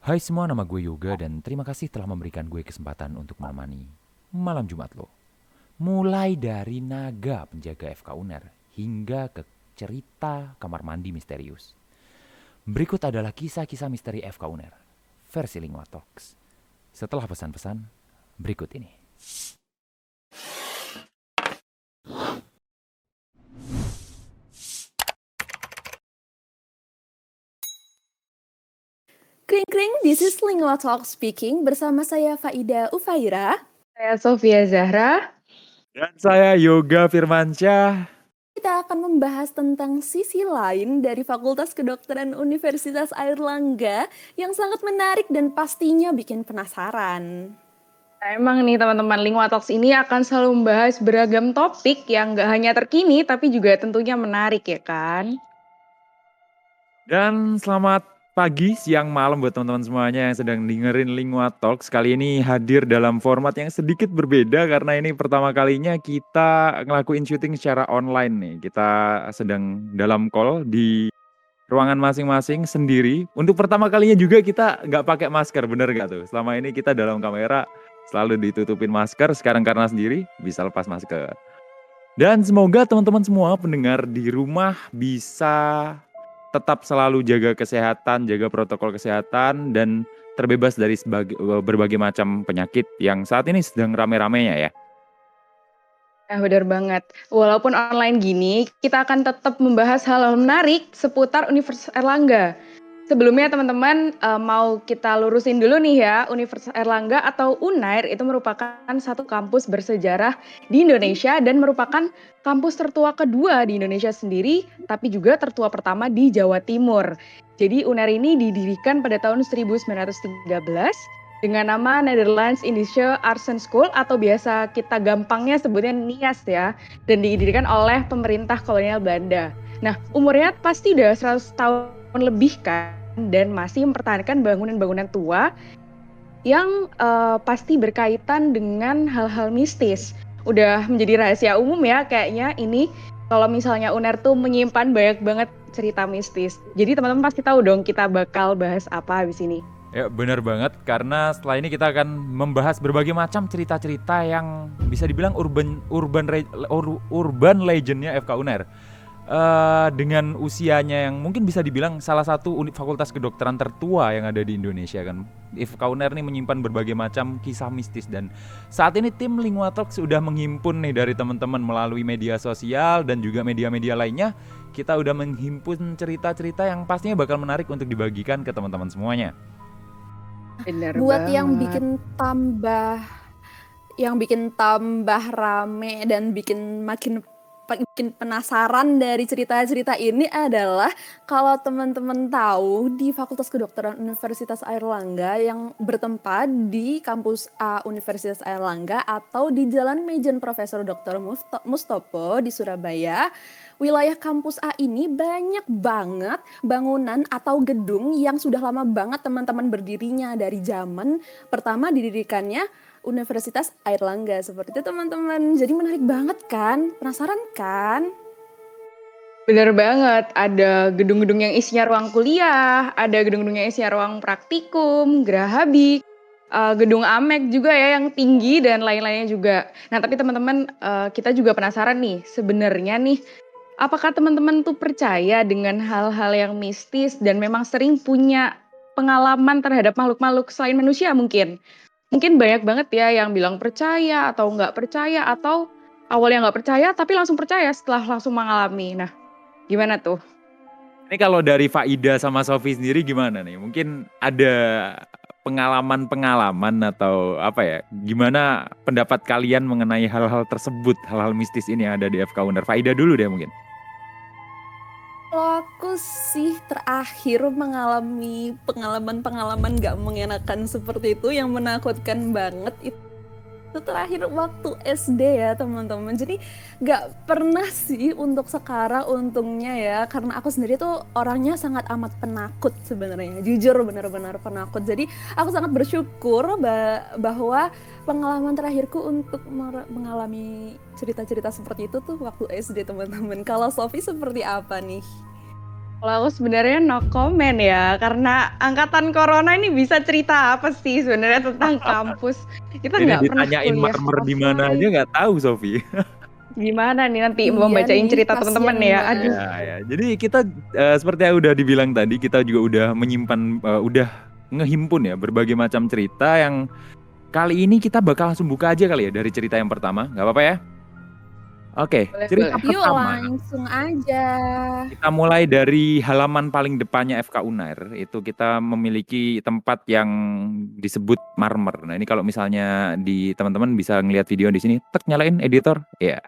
Hai semua, nama gue Yoga dan terima kasih telah memberikan gue kesempatan untuk menemani malam Jumat lo. Mulai dari naga penjaga FK UNER hingga ke cerita kamar mandi misterius. Berikut adalah kisah-kisah misteri FK UNER versi Lingua Talks. Setelah pesan-pesan berikut ini. Kring kring, this is Lingua Talk speaking bersama saya Faida Ufaira. Saya Sofia Zahra. Dan saya Yoga Firmansyah. Kita akan membahas tentang sisi lain dari Fakultas Kedokteran Universitas Airlangga yang sangat menarik dan pastinya bikin penasaran. Nah, emang nih teman-teman, Lingua Talks ini akan selalu membahas beragam topik yang gak hanya terkini tapi juga tentunya menarik ya kan? Dan selamat pagi, siang, malam buat teman-teman semuanya yang sedang dengerin Lingua Talks. Kali ini hadir dalam format yang sedikit berbeda karena ini pertama kalinya kita ngelakuin syuting secara online nih. Kita sedang dalam call di ruangan masing-masing sendiri. Untuk pertama kalinya juga kita nggak pakai masker, bener nggak tuh? Selama ini kita dalam kamera selalu ditutupin masker, sekarang karena sendiri bisa lepas masker. Dan semoga teman-teman semua pendengar di rumah bisa tetap selalu jaga kesehatan, jaga protokol kesehatan, dan terbebas dari berbagai macam penyakit yang saat ini sedang rame-ramenya ya. Nah benar banget, walaupun online gini, kita akan tetap membahas hal-hal menarik seputar Universitas Airlangga. Sebelumnya teman-teman mau kita lurusin dulu nih ya, Universitas Airlangga atau UNAIR itu merupakan satu kampus bersejarah di Indonesia dan merupakan kampus tertua kedua di Indonesia sendiri, tapi juga tertua pertama di Jawa Timur. Jadi UNAIR ini didirikan pada tahun 1913 dengan nama Netherlands Indische Artsen School atau biasa kita gampangnya sebutnya NIAS ya, dan didirikan oleh pemerintah kolonial Belanda. Nah, umurnya pasti udah 100 tahun lebih kan, dan masih mempertahankan bangunan-bangunan tua yang pasti berkaitan dengan hal-hal mistis. Udah menjadi rahasia umum ya kayaknya ini kalau misalnya UNER tuh menyimpan banyak banget cerita mistis. Jadi teman-teman pasti tahu dong kita bakal bahas apa habis ini. Ya benar banget, karena setelah ini kita akan membahas berbagai macam cerita-cerita yang bisa dibilang urban legendnya FK UNER. Dengan usianya yang mungkin bisa dibilang salah satu fakultas kedokteran tertua yang ada di Indonesia kan. FK UNER nih menyimpan berbagai macam kisah mistis dan saat ini tim Lingua Talks sudah menghimpun nih dari teman-teman melalui media sosial dan juga media-media lainnya. Kita udah menghimpun cerita-cerita yang pastinya bakal menarik untuk dibagikan ke teman-teman semuanya. Benar Buat banget. yang bikin tambah rame dan bikin makin penasaran dari cerita-cerita ini adalah kalau teman-teman tahu di Fakultas Kedokteran Universitas Airlangga yang bertempat di kampus A Universitas Airlangga atau di Jalan Mejen Profesor Dr. Mustopo di Surabaya. Wilayah kampus A ini banyak banget bangunan atau gedung yang sudah lama banget teman-teman berdirinya dari zaman pertama didirikannya Universitas Airlangga seperti itu teman-teman. Jadi menarik banget kan? Penasaran kan? Bener banget, ada gedung-gedung yang isinya ruang kuliah, ada gedung-gedung yang isinya ruang praktikum, gerahabik, gedung Amek juga ya yang tinggi dan lain-lainnya juga. Nah tapi teman-teman kita juga penasaran nih, sebenarnya nih apakah teman-teman tuh percaya dengan hal-hal yang mistis dan memang sering punya pengalaman terhadap makhluk-makhluk selain manusia mungkin? Mungkin banyak banget ya yang bilang percaya atau nggak percaya atau awalnya nggak percaya tapi langsung percaya setelah langsung mengalami. Nah, gimana tuh? Ini kalau dari Faida sama Sofi sendiri gimana nih? Mungkin ada pengalaman-pengalaman atau apa ya? Gimana pendapat kalian mengenai hal-hal tersebut, hal-hal mistis ini yang ada di FK UNER? Faida dulu deh mungkin. Kalau aku sih terakhir mengalami pengalaman-pengalaman gak mengenakan seperti itu yang menakutkan banget itu terakhir waktu SD ya teman-teman. Jadi gak pernah sih untuk sekarang untungnya ya, karena aku sendiri tuh orangnya sangat amat penakut sebenarnya, jujur benar-benar penakut. Jadi aku sangat bersyukur bahwa pengalaman terakhirku untuk mengalami cerita-cerita seperti itu tuh waktu SD teman-teman. Kalau Sofi seperti apa nih? Kalau aku sebenarnya no comment ya, karena angkatan corona ini bisa cerita apa sih sebenarnya tentang kampus. Kita Ini nggak pernah ditanyain kuliah marmer di mana aja offline. nggak tahu, Sofi. Gimana nih nanti mau Iya bacain nih, cerita kasihan teman-teman ya? Aduh. banget. Ya, ya. Jadi kita seperti yang udah dibilang tadi, kita juga udah menyimpan, udah ngehimpun ya berbagai macam cerita yang kali ini kita bakal langsung buka aja kali ya dari cerita yang pertama, nggak apa-apa ya? Oke, Boleh, cerita boleh. Yuk pertama. langsung aja. Kita mulai dari halaman paling depannya FK Unair. Itu kita memiliki tempat yang disebut marmer. Nah, ini kalau misalnya di teman-teman bisa ngelihat video di sini, tek nyalain editor. Ya.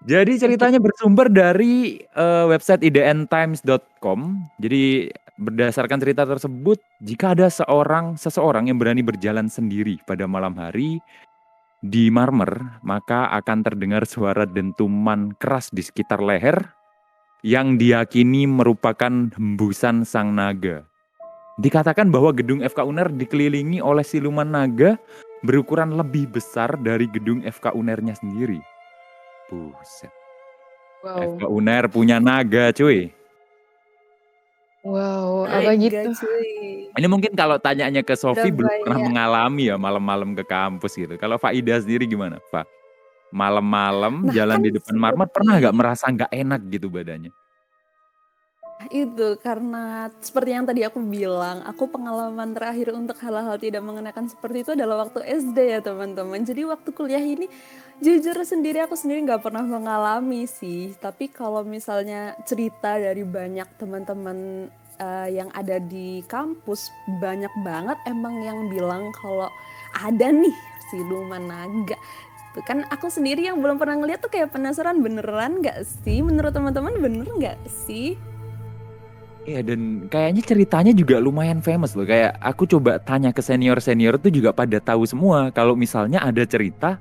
Jadi ceritanya bersumber dari website idntimes.com. Jadi berdasarkan cerita tersebut, jika ada seseorang yang berani berjalan sendiri pada malam hari di marmer, maka akan terdengar suara dentuman keras di sekitar leher yang diyakini merupakan hembusan sang naga. Dikatakan bahwa gedung FK Uner dikelilingi oleh siluman naga berukuran lebih besar dari gedung FK Unernya sendiri. Buset. Wow. FK Uner punya naga, cuy. Wow, apa Naga gitu? cuy. Ini mungkin kalau tanyanya ke Sofi belum pernah Surabaya. mengalami ya malam-malam ke kampus gitu. Kalau Faida sendiri gimana, Pak? Malam-malam Nah jalan kan di depan marmer pernah nggak merasa nggak enak gitu badannya? itu karena seperti yang tadi aku bilang, aku pengalaman terakhir untuk hal-hal tidak mengenakan seperti itu adalah waktu SD ya teman-teman. Jadi waktu kuliah ini jujur aku sendiri nggak pernah mengalami sih. Tapi kalau misalnya cerita dari banyak teman-teman yang ada di kampus, banyak banget emang yang bilang kalau ada nih siluman naga. Tuh kan aku sendiri yang belum pernah ngeliat tuh kayak penasaran beneran nggak sih? Menurut teman-teman bener nggak sih? Iya, dan kayaknya ceritanya juga lumayan famous loh. Kayak aku coba tanya ke senior-senior tuh juga pada tahu semua kalau misalnya ada cerita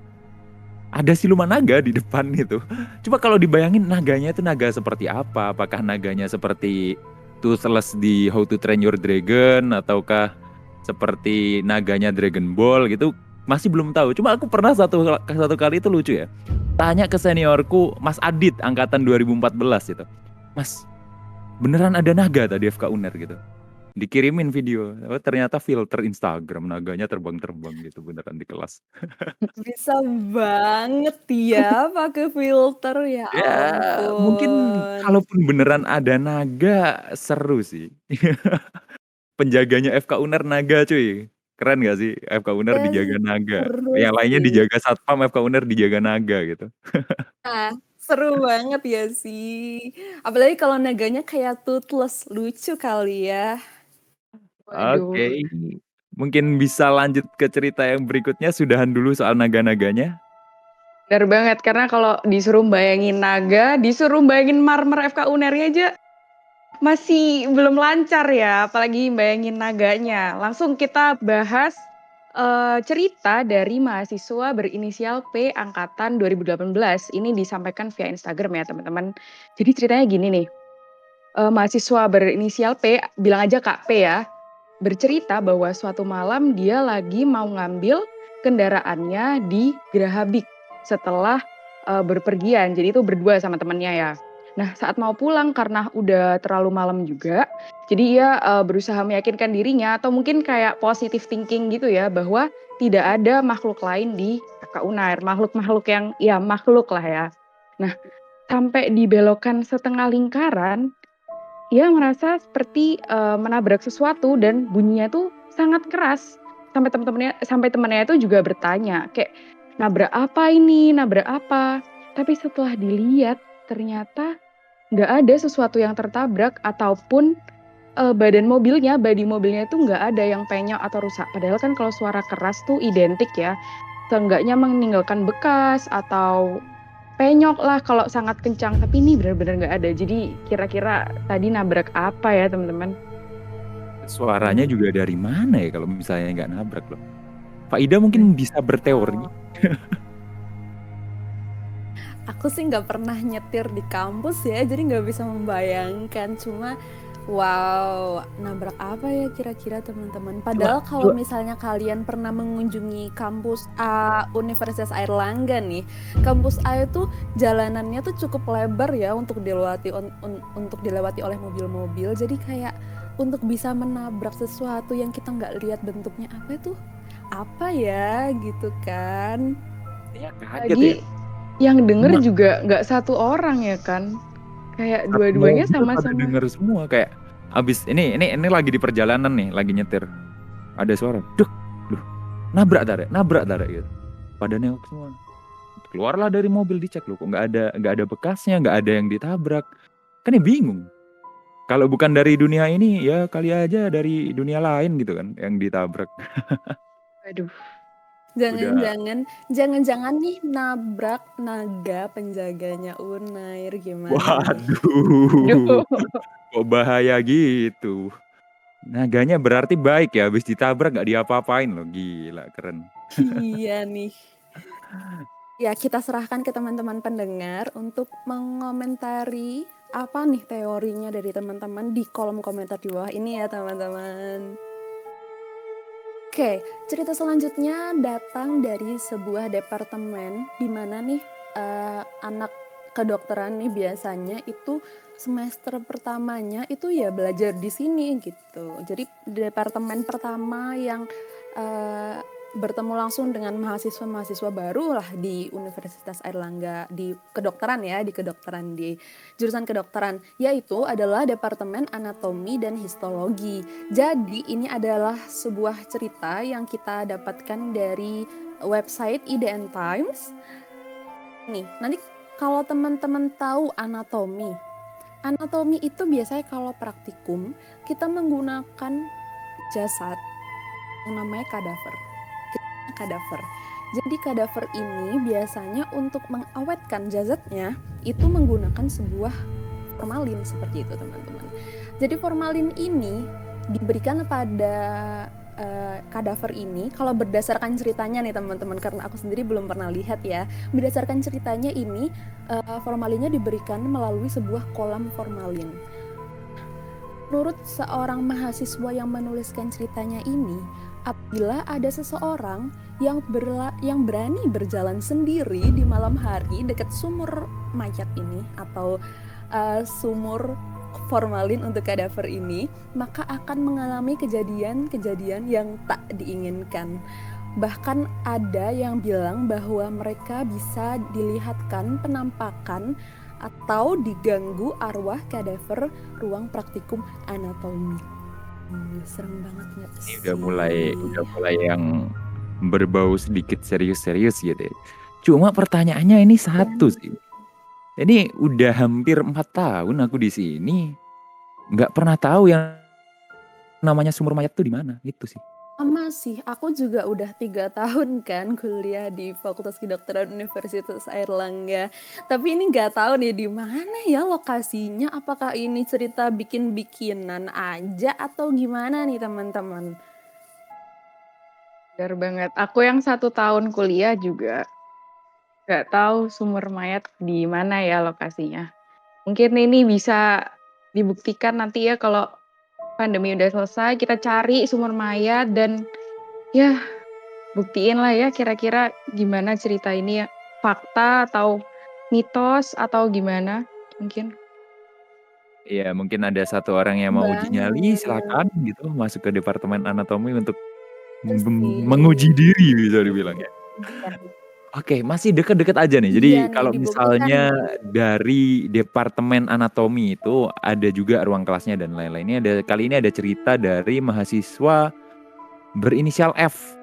ada siluman naga di depan itu. Coba kalau dibayangin naganya itu naga seperti apa? Apakah naganya seperti Toothless di How to Train Your Dragon ataukah seperti naganya Dragon Ball gitu? Masih belum tahu. Cuma aku pernah satu kali itu lucu ya. Tanya ke seniorku Mas Adit angkatan 2014 itu. Mas, beneran ada naga tadi FK Uner gitu. Dikirimin video. Oh, ternyata filter Instagram naganya terbang-terbang gitu beneran di kelas. Bisa banget ya pakai filter, ya Ya, mungkin ampun. kalaupun beneran ada naga seru sih. Penjaganya FK Uner naga cuy. Keren gak sih FK Uner Ya dijaga naga. seru Yang lainnya sih. dijaga satpam, FK Uner dijaga naga gitu. Nah, seru banget ya sih. Apalagi kalau naganya kayak Toothless, lucu kali ya. Waduh. Oke. Mungkin bisa lanjut ke cerita yang berikutnya. Sudahan dulu soal naga-naganya. Benar banget, karena kalau disuruh bayangin naga, disuruh bayangin marmer FK Unernya aja masih belum lancar ya, apalagi bayangin naganya. Langsung kita bahas cerita dari mahasiswa berinisial P angkatan 2018. Ini disampaikan via Instagram ya teman-teman. Jadi ceritanya gini nih, mahasiswa berinisial P, bilang aja Kak P ya, bercerita bahwa suatu malam dia lagi mau ngambil kendaraannya di Gerahabik setelah berpergian. Jadi itu berdua sama temannya ya. Nah, saat mau pulang karena udah terlalu malam juga, jadi ia berusaha meyakinkan dirinya atau mungkin kayak positive thinking gitu ya bahwa tidak ada makhluk lain di FK Unair, makhluk-makhluk yang ya makhluk lah ya. Nah, sampai di belokan setengah lingkaran, ia merasa seperti menabrak sesuatu dan bunyinya tuh sangat keras. Sampai temannya itu juga bertanya, kayak nabrak apa ini, nabrak apa? Tapi setelah dilihat ternyata nggak ada sesuatu yang tertabrak ataupun bodi mobilnya itu nggak ada yang penyok atau rusak. Padahal kan kalau suara keras tuh identik ya, seenggaknya meninggalkan bekas atau penyok lah kalau sangat kencang, tapi ini benar-benar nggak ada. Jadi kira-kira tadi nabrak apa ya teman-teman? Suaranya juga dari mana ya kalau misalnya nggak nabrak loh. Faida mungkin bisa berteori. Aku sih nggak pernah nyetir di kampus ya, jadi nggak bisa membayangkan. Cuma Wow, nabrak apa ya kira-kira teman-teman? Coba Padahal kalau coba misalnya kalian pernah mengunjungi kampus A Universitas Airlangga nih, kampus A itu jalanannya tuh cukup lebar ya untuk dilewati oleh mobil-mobil. Jadi kayak untuk bisa menabrak sesuatu yang kita nggak lihat bentuknya apa itu apa ya gitu kan? ya kaget ya. Lagi yang denger Cuma juga nggak satu orang ya kan. Kayak satu dua-duanya mobil pada sama-sama. denger semua kayak abis ini lagi di perjalanan nih, lagi nyetir. Ada suara, duh, nabrak tarik gitu. Pada nengok semua. Keluarlah dari mobil dicek loh, kok nggak ada bekasnya, nggak ada yang ditabrak. Kan ya bingung. Kalau bukan dari dunia ini ya kali aja dari dunia lain gitu kan yang ditabrak. Aduh. Udah, Jangan-jangan nih nabrak naga penjaganya Unair gimana nih? waduh, Aduh. kok bahaya gitu. Naganya berarti baik ya, habis ditabrak nggak diapa-apain loh, gila keren. Iya nih. Ya, kita serahkan ke teman-teman pendengar untuk mengomentari apa nih teorinya dari teman-teman di kolom komentar di bawah ini ya teman-teman. Oke, cerita selanjutnya datang dari sebuah departemen di mana nih anak kedokteran nih biasanya itu semester pertamanya itu ya belajar di sini gitu. Jadi departemen pertama yang bertemu langsung dengan mahasiswa-mahasiswa baru lah di Universitas Airlangga di kedokteran ya, di kedokteran di jurusan kedokteran, yaitu adalah Departemen Anatomi dan Histologi. Jadi ini adalah sebuah cerita yang kita dapatkan dari website IDN Times. Nih, nanti kalau teman-teman tahu anatomi itu biasanya kalau praktikum kita menggunakan jasad yang namanya kadaver. Jadi kadaver ini biasanya untuk mengawetkan jasadnya itu menggunakan sebuah formalin seperti itu teman-teman. Jadi formalin ini diberikan pada kadaver ini kalau berdasarkan ceritanya nih teman-teman, karena aku sendiri belum pernah lihat ya. Berdasarkan ceritanya ini formalinnya diberikan melalui sebuah kolam formalin. Menurut seorang mahasiswa yang menuliskan ceritanya ini, apabila ada seseorang yang berani berjalan sendiri di malam hari dekat sumur mayat ini atau sumur formalin untuk kadaver ini, maka akan mengalami kejadian-kejadian yang tak diinginkan. Bahkan ada yang bilang bahwa mereka bisa dilihatkan penampakan atau diganggu arwah kadaver ruang praktikum anatomi. Serem banget nggak Ini sih? udah mulai yang berbau sedikit serius-serius gitu ya. Cuma pertanyaannya ini satu sih. Ini udah hampir 4 tahun aku di sini, nggak pernah tahu yang namanya sumur mayat tuh di mana gitu sih. Sama sih, aku juga udah 3 tahun kan kuliah di Fakultas Kedokteran Universitas Airlangga. Tapi ini nggak tahu nih di mana ya lokasinya. Apakah ini cerita bikin-bikinan aja atau gimana nih teman-teman? Benar banget. Aku yang 1 tahun kuliah juga nggak tahu sumur mayat di mana ya lokasinya. Mungkin ini bisa dibuktikan nanti ya kalau pandemi udah selesai, kita cari sumur mayat dan ya buktiin lah ya kira-kira gimana cerita ini ya. Fakta atau mitos atau gimana mungkin. Iya, mungkin ada satu orang yang mau uji nyali, Banget. silakan gitu masuk ke departemen anatomi untuk Terus sih. menguji diri bisa dibilang ya. Iya. Oke, masih deket-deket aja nih. Jadi Iya nih, kalau dibuktikan misalnya nih. dari departemen anatomi itu ada juga ruang kelasnya dan lain-lainnya. Kali ini ada cerita dari mahasiswa berinisial F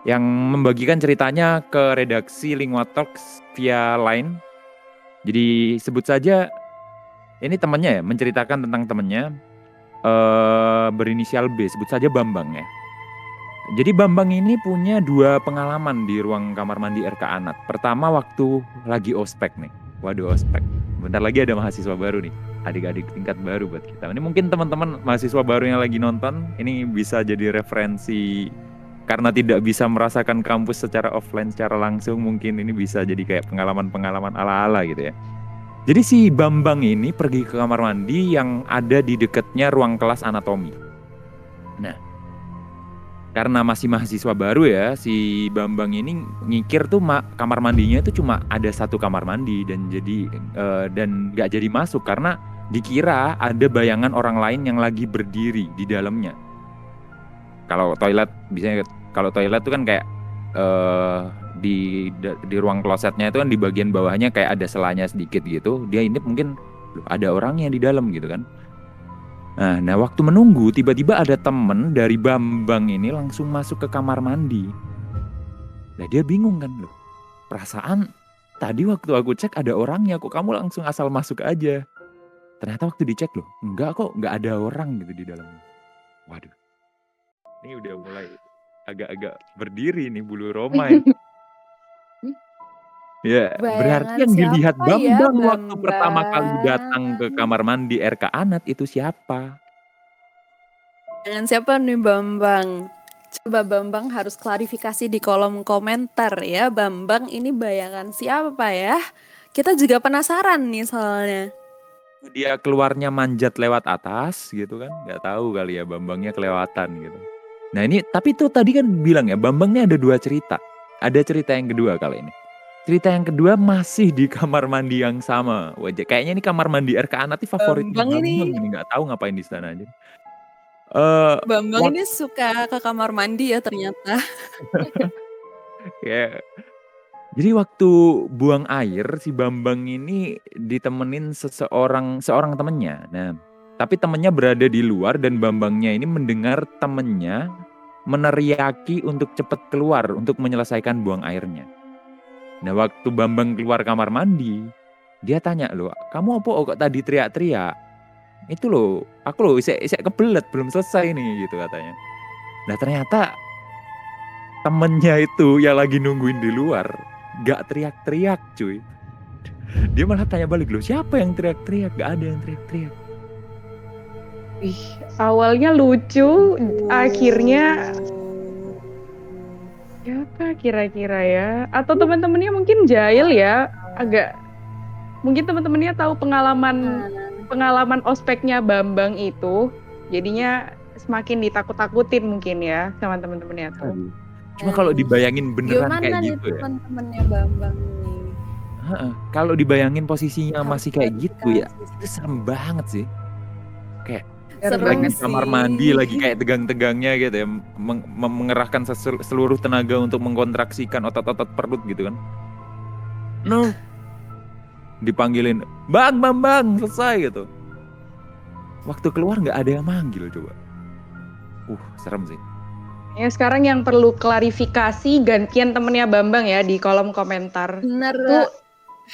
yang membagikan ceritanya ke redaksi Lingua Talks via Line. Jadi sebut saja ini temannya ya, menceritakan tentang temannya berinisial B, sebut saja Bambang ya. Jadi Bambang ini punya 2 pengalaman di ruang kamar mandi RK Anat. Pertama waktu lagi ospek nih. Waduh, ospek. Bentar lagi ada mahasiswa baru nih. Adik-adik tingkat baru buat kita. Ini mungkin teman-teman mahasiswa baru yang lagi nonton, ini bisa jadi referensi karena tidak bisa merasakan kampus secara offline, secara langsung, mungkin ini bisa jadi kayak pengalaman-pengalaman ala-ala gitu ya. Jadi si Bambang ini pergi ke kamar mandi yang ada di dekatnya ruang kelas anatomi. Nah, karena masih mahasiswa baru ya, si Bambang ini ngikir tuh kamar mandinya itu cuma ada satu kamar mandi dan nggak jadi masuk karena dikira ada bayangan orang lain yang lagi berdiri di dalamnya. Kalau toilet tuh kan kayak di ruang klosetnya itu kan di bagian bawahnya kayak ada selanya sedikit gitu. Dia ini mungkin ada orangnya di dalam gitu kan. Nah, waktu menunggu tiba-tiba ada temen dari Bambang ini langsung masuk ke kamar mandi. Nah, dia bingung kan loh. Perasaan tadi waktu aku cek ada orangnya, kok kamu langsung asal masuk aja. Ternyata waktu dicek loh, enggak kok, enggak ada orang gitu di dalamnya. Waduh, ini udah mulai agak-agak berdiri nih bulu Roma ya. Ya, berarti Bayangan yang dilihat siapa ya Bambang waktu pertama kali datang ke Bambang? kamar mandi RK Anat itu siapa? Bayangan siapa nih Bambang? Coba Bambang harus klarifikasi di kolom komentar ya. Bambang ini bayangan siapa ya? Kita juga penasaran nih soalnya. Dia keluarnya manjat lewat atas gitu kan, nggak tahu kali ya Bambangnya kelewatan gitu. Nah ini tapi tuh tadi kan bilang ya Bambangnya ada 2 cerita. Ada cerita yang kedua kali ini. Cerita yang kedua masih di kamar mandi yang sama. Wajah kayaknya ini kamar mandi RK Anat favoritnya Bambang Bambang ini ini nggak tahu ngapain di sana aja. Eh Bambang wak- ini suka ke kamar mandi ya ternyata. ya, jadi waktu buang air si Bambang ini ditemenin seorang temennya. Nah, tapi temennya berada di luar dan Bambangnya ini mendengar temennya meneriaki untuk cepat keluar untuk menyelesaikan buang airnya. Nah, waktu Bambang keluar kamar mandi, dia tanya loh, kamu apa kok tadi teriak-teriak? Itu loh, aku loh isek kebelet belum selesai nih gitu katanya. Nah, ternyata temennya itu yang lagi nungguin di luar gak teriak-teriak cuy. Dia malah tanya balik loh, siapa yang teriak-teriak? Gak ada yang teriak-teriak. Ih, awalnya lucu, akhirnya siapa kira-kira ya? Atau teman-temannya mungkin jahil ya, agak mungkin teman-temannya tahu pengalaman ospeknya Bambang itu, jadinya semakin ditakut-takutin mungkin ya sama teman-temannya tuh. Aduh. Cuma kalau dibayangin beneran Gimana kayak nih gitu ya. teman-temannya Bambang nih? Kalau dibayangin posisinya Harus masih kayak gitu ya, klarifikasi itu sih. serem banget sih. Kayak Seru lagi sih. kamar mandi, lagi kayak tegang-tegangnya gitu ya, mengerahkan seluruh tenaga untuk mengkontraksikan otot-otot perut gitu kan. No, dipanggilin, bang, selesai gitu. Waktu keluar nggak ada yang manggil coba. Serem sih. Ya sekarang yang perlu klarifikasi gantian temennya Bambang ya di kolom komentar. Bener, Tuh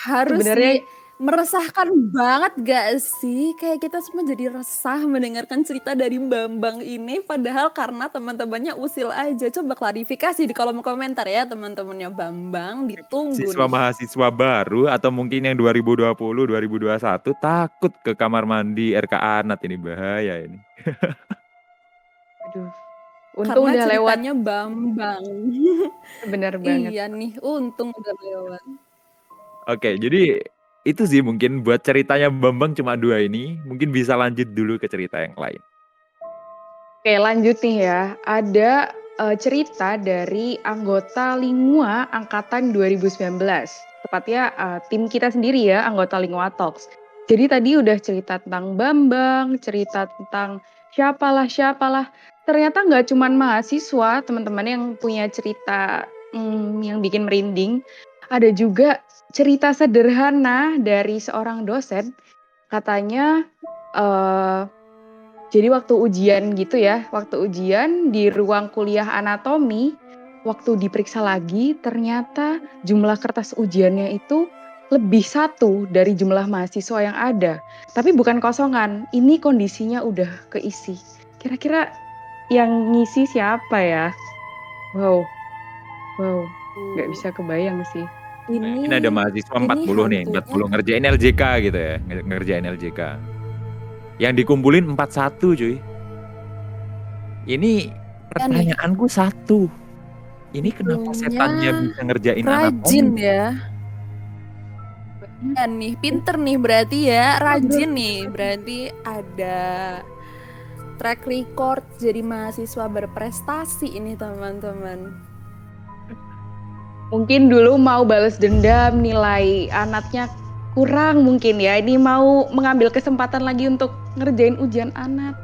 harus sebenarnya meresahkan banget gak sih? Kayak kita semua jadi resah mendengarkan cerita dari Bambang ini. Padahal karena teman-temannya usil aja. Coba klarifikasi di kolom komentar ya teman-temannya Bambang. Ditunggu nih. Mahasiswa baru atau mungkin yang 2020, 2021 takut ke kamar mandi RK Anat ini bahaya ini. aduh. Untung Karena udah lewat. ceritanya Bambang. Bener banget. Iya nih, untung udah lewat. Oke, jadi itu sih mungkin buat ceritanya Bambang cuma 2 ini. Mungkin bisa lanjut dulu ke cerita yang lain. Oke lanjut nih ya. Ada cerita dari anggota Lingua angkatan 2019. Tepatnya tim kita sendiri ya, anggota Lingua Talks. Jadi tadi udah cerita tentang Bambang, cerita tentang siapalah. Ternyata nggak cuman mahasiswa, teman-teman yang punya cerita yang bikin merinding. Ada juga cerita sederhana dari seorang dosen. Katanya jadi waktu ujian gitu ya, waktu ujian di ruang kuliah anatomi, waktu diperiksa lagi ternyata jumlah kertas ujiannya itu lebih 1 dari jumlah mahasiswa yang ada. Tapi bukan kosongan, ini kondisinya udah keisi. Kira-kira yang ngisi siapa ya? Wow, nggak bisa kebayang sih. Ini ada mahasiswa 40 nih, 40 ngerjain LJK gitu ya, ngerjain LJK. Yang dikumpulin 41 cuy. Ini pertanyaanku satu. Ini kenapa setannya bisa ngerjain anatomi? Rajin ya. Dan nih, pinter nih berarti ya, rajin nih. Berarti ada track record jadi mahasiswa berprestasi ini teman-teman. Mungkin dulu mau balas dendam, nilai anaknya kurang mungkin ya. Ini mau mengambil kesempatan lagi untuk ngerjain ujian anak.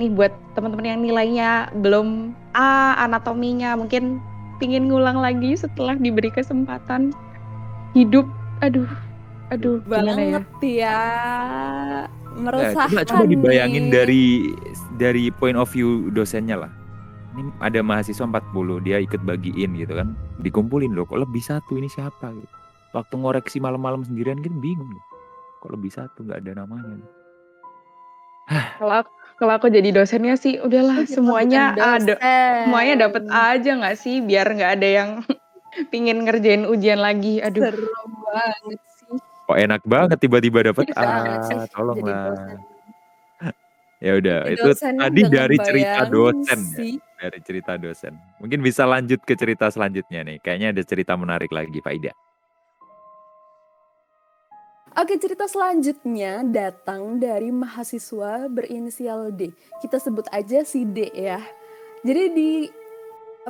Nih buat teman-teman yang nilainya belum A, anatominya mungkin pingin ngulang lagi setelah diberi kesempatan hidup. Aduh gimana ya? Banget ya. Coba Meresahkan dibayangin nih. dari point of view dosennya lah. Ini ada mahasiswa 40, dia ikut bagiin gitu kan. Dikumpulin loh, kok lebih satu, ini siapa gitu. Waktu ngoreksi malam-malam sendirian gitu bingung loh. Kok lebih satu, nggak ada namanya. Kalau aku jadi dosennya sih udahlah semuanya ada, semuanya dapat dosen. aja nggak sih, biar nggak ada yang pingin ngerjain ujian lagi. Aduh. Seru banget sih. Kok enak banget tiba-tiba dapat Banget sih jadi tolonglah. dosen. Ya udah, Jadi itu dosennya tadi jangan dari cerita bayangin dosen ya. sih. Dari cerita dosen. Mungkin bisa lanjut ke cerita selanjutnya nih. Kayaknya ada cerita menarik lagi, Pak Ida. Oke, cerita selanjutnya datang dari mahasiswa berinisial D. Kita sebut aja si D ya. Jadi di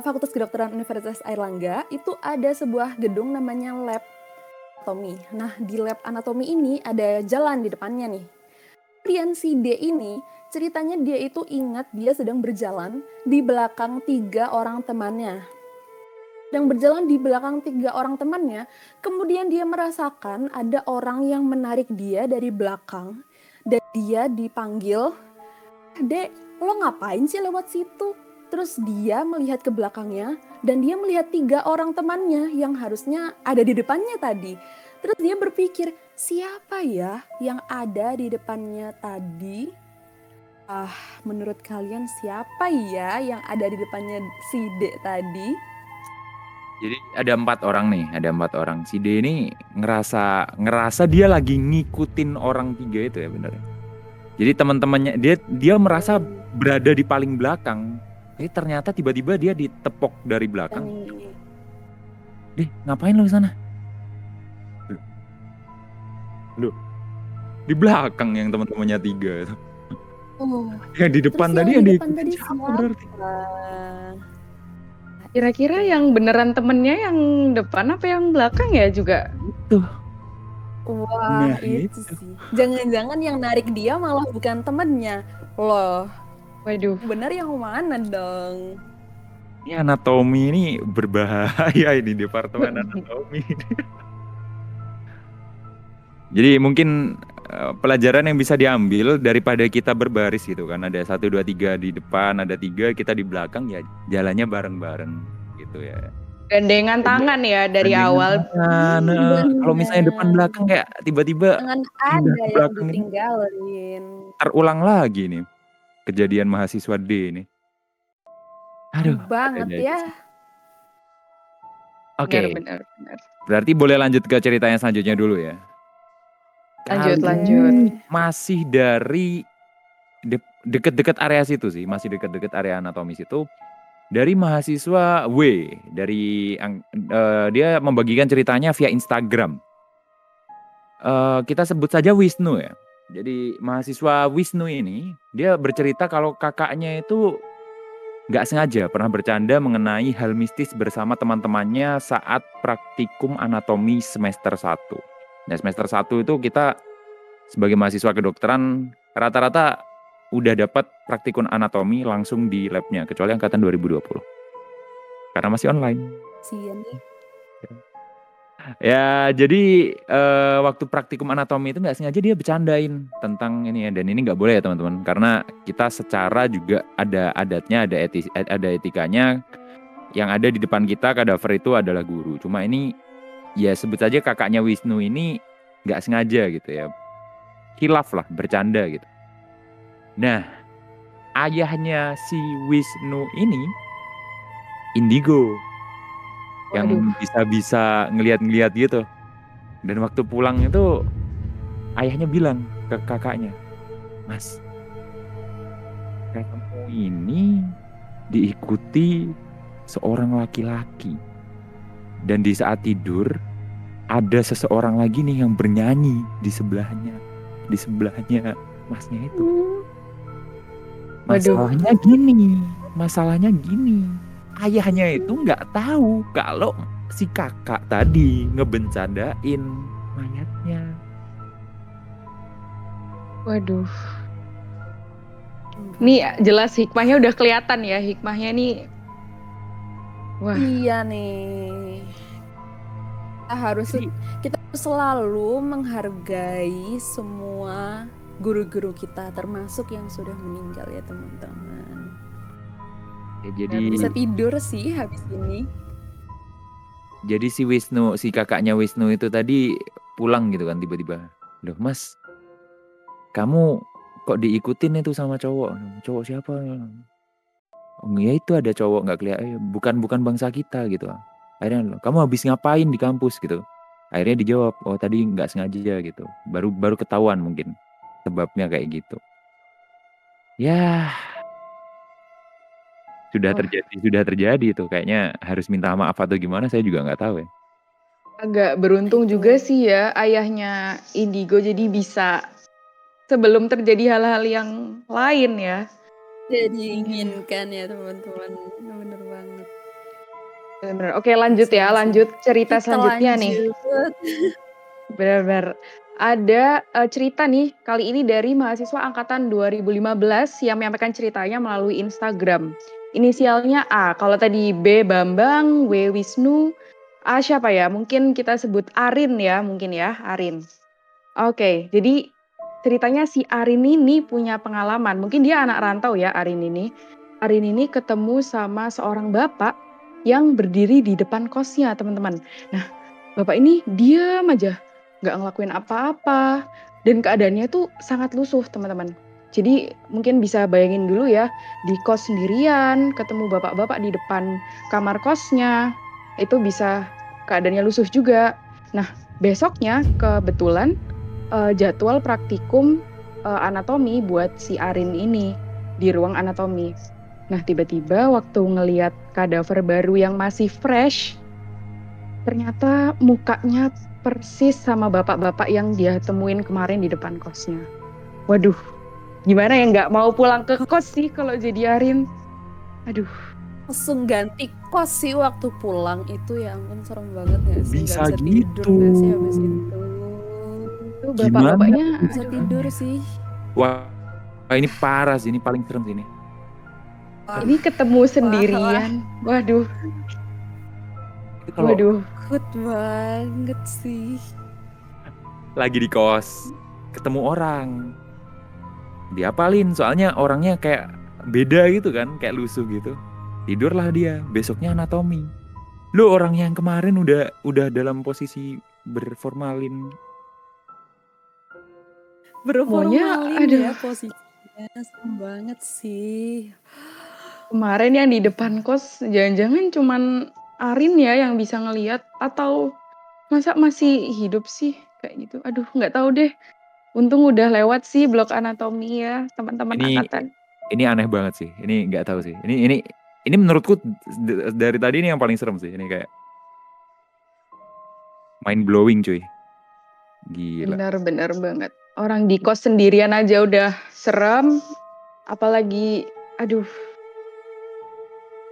Fakultas Kedokteran Universitas Airlangga itu ada sebuah gedung namanya lab anatomi. Nah, di lab anatomi ini ada jalan di depannya nih. Kemudian si D ini ceritanya dia itu ingat dia sedang berjalan di belakang 3 orang temannya. Sedang berjalan di belakang 3 orang temannya, kemudian dia merasakan ada orang yang menarik dia dari belakang dan dia dipanggil, "Dek, lo ngapain sih lewat situ?" Terus dia melihat ke belakangnya dan dia melihat 3 orang temannya yang harusnya ada di depannya tadi. Terus dia berpikir, siapa ya yang ada di depannya tadi? Menurut kalian siapa ya yang ada di depannya si D tadi? Jadi ada 4 orang nih, ada 4 orang. Si D ini ngerasa dia lagi ngikutin orang 3 itu ya, bener ya. Jadi teman-temannya dia merasa berada di paling belakang. Tapi ternyata tiba-tiba dia ditepok dari belakang. "Deh, ngapain lo di sana?" Loh, di belakang yang teman-temannya 3 itu. Oh, Yang di depan terus tadi yang yang di depan diikutin tadi siapa berarti? Kira-kira yang beneran temennya yang depan apa yang belakang ya juga? Itu. Wah, Nah, itu itu. sih. Jangan-jangan yang narik dia malah bukan temennya. Loh, Waduh. bener yang mana dong? Ini anatomi ini berbahaya ini, departemen anatomi. Jadi mungkin pelajaran yang bisa diambil daripada kita berbaris gitu kan, ada 1, 2, 3 di depan, ada 3 kita di belakang, ya jalannya bareng-bareng gitu ya. Gandengan tangan ya dari Gandengan awal. tangan, kalau misalnya depan Bener. belakang kayak tiba-tiba Jangan pindah ada ke yang belakang ini, ditinggalin. terulang lagi nih kejadian mahasiswa D ini. Aduh, Banget ada-ada aja ya. sih. Oke, Benar. berarti boleh lanjut ke ceritanya selanjutnya dulu ya. Lanjut. Kali masih dari deket-deket area situ sih, masih deket-deket area anatomi situ. Dari mahasiswa W, dia membagikan ceritanya via Instagram. Kita sebut saja Wisnu ya. Jadi mahasiswa Wisnu ini, dia bercerita kalau kakaknya itu nggak sengaja pernah bercanda mengenai hal mistis bersama teman-temannya saat praktikum anatomi semester 1. Nah, semester 1 itu kita sebagai mahasiswa kedokteran rata-rata udah dapat praktikum anatomi langsung di labnya, kecuali angkatan 2020. Karena masih online. Sian nih. Ya, jadi waktu praktikum anatomi itu nggak sengaja dia bercandain tentang ini ya, dan ini nggak boleh ya teman-teman, karena kita secara juga ada adatnya, ada etikanya. Yang ada di depan kita kadaver itu adalah guru. Cuma ini ya sebut saja kakaknya Wisnu ini nggak sengaja gitu ya, khilaf lah, bercanda gitu. Nah, ayahnya si Wisnu ini indigo. Yang bisa ngeliat-ngeliat gitu. Dan waktu pulang itu ayahnya bilang ke kakaknya, "Mas, kamu ini diikuti seorang laki-laki. Dan di saat tidur ada seseorang lagi nih yang bernyanyi di sebelahnya masnya itu. Waduh. Masalahnya gini, ayahnya itu nggak tahu kalau si kakak tadi ngebencadain mayatnya. Waduh. Nih jelas hikmahnya udah kelihatan ya, hikmahnya nih. Wah, Iya nih. Kita harus selalu menghargai semua guru-guru kita, termasuk yang sudah meninggal ya teman-teman. Ya, jadi Bisa tidur sih habis ini. Jadi si kakaknya Wisnu itu tadi pulang gitu kan tiba-tiba. Loh Mas, kamu kok diikutin itu sama cowok? Cowok siapa? Oh ya itu ada cowok nggak kelihatan, bukan bangsa kita gitu. Akhirnya kamu habis ngapain di kampus gitu? Akhirnya dijawab, oh tadi nggak sengaja gitu. Baru ketahuan mungkin sebabnya kayak gitu. Ya sudah terjadi itu. Kayaknya harus minta maaf atau gimana saya juga nggak tahu ya. agak beruntung Itu. juga sih ya ayahnya Indigo, jadi bisa sebelum terjadi hal-hal yang lain ya. Jadi inginkan ya teman-teman, bener banget. Benar-benar. Oke, lanjut ya, lanjut cerita Kita selanjutnya nih. lanjut. Benar-benar. Ada cerita nih, kali ini dari mahasiswa angkatan 2015 yang menyampaikan ceritanya melalui Instagram. Inisialnya A, kalau tadi B Bambang, W Wisnu, A siapa ya? Mungkin kita sebut Arin ya, mungkin ya, Arin. Oke, jadi ceritanya si Arin ini punya pengalaman. Mungkin dia anak rantau ya, Arin ini. Arin ini ketemu sama seorang bapak yang berdiri di depan kosnya, teman-teman. Nah, bapak ini diam aja, nggak ngelakuin apa-apa, dan keadaannya tuh sangat lusuh, teman-teman. Jadi mungkin bisa bayangin dulu ya, di kos sendirian, ketemu bapak-bapak di depan kamar kosnya, itu bisa keadaannya lusuh juga. Nah, besoknya kebetulan jadwal praktikum anatomi buat si Arin ini di ruang anatomi. Nah, tiba-tiba waktu ngeliat kadaver baru yang masih fresh, ternyata mukanya persis sama bapak-bapak yang dia temuin kemarin di depan kosnya. Waduh, gimana ya, nggak mau pulang ke kos sih kalau jadi Arin. Aduh. Langsung ganti kos sih waktu pulang itu, ya ampun serem banget ya sih. Bisa Nggak bisa tidur gitu. nggak sih habis itu. Itu bapak-bapaknya Bisa tidur sih. Wah, ini parah sih, ini paling serem sih ini. Ini ketemu sendirian. Waduh. Waduh. Takut banget sih. Lagi di kos, ketemu orang. Diapalin, soalnya orangnya kayak beda gitu kan, kayak lusuh gitu. Tidurlah dia, besoknya anatomi. Lu orang yang kemarin udah dalam posisi berformalin. Berformalin ya posisinya, serem banget sih. Kemarin yang di depan kos, jangan-jangan cuman Arin ya yang bisa ngelihat, atau masa masih hidup sih kayak gitu. Aduh, nggak tahu deh. Untung udah lewat sih blok anatomi ya, teman-teman angkatan. Ini aneh banget sih. Ini nggak tahu sih. Ini menurutku dari tadi ini yang paling serem sih. Ini kayak mind blowing cuy. Gila. Benar banget. Orang di kos sendirian aja udah serem, apalagi aduh.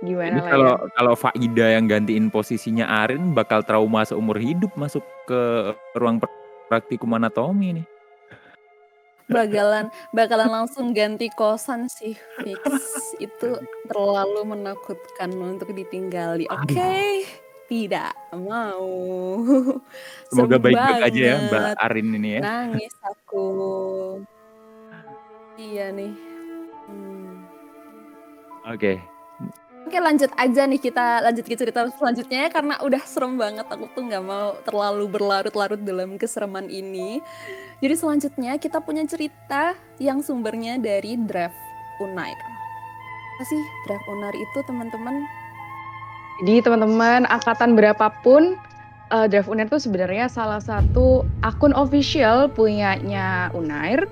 Gimana ini lah ya. Kalau Faida yang gantiin posisinya Arin bakal trauma seumur hidup masuk ke ruang praktikum anatomi nih. Bakalan langsung ganti kosan sih, fix. Itu terlalu menakutkan untuk ditinggali. Oke, tidak mau. Semoga baik-baik aja ya Mbak Arin ini ya. Nangis aku. Iya nih. Oke, lanjut aja nih, kita lanjut ke cerita selanjutnya ya, karena udah serem banget. Aku tuh nggak mau terlalu berlarut-larut dalam kesereman ini. Jadi selanjutnya kita punya cerita yang sumbernya dari Draft Unair. Apa sih Draft Unair itu, teman-teman? Jadi teman-teman angkatan berapapun, Draft Unair itu sebenarnya salah satu akun official punyanya Unair.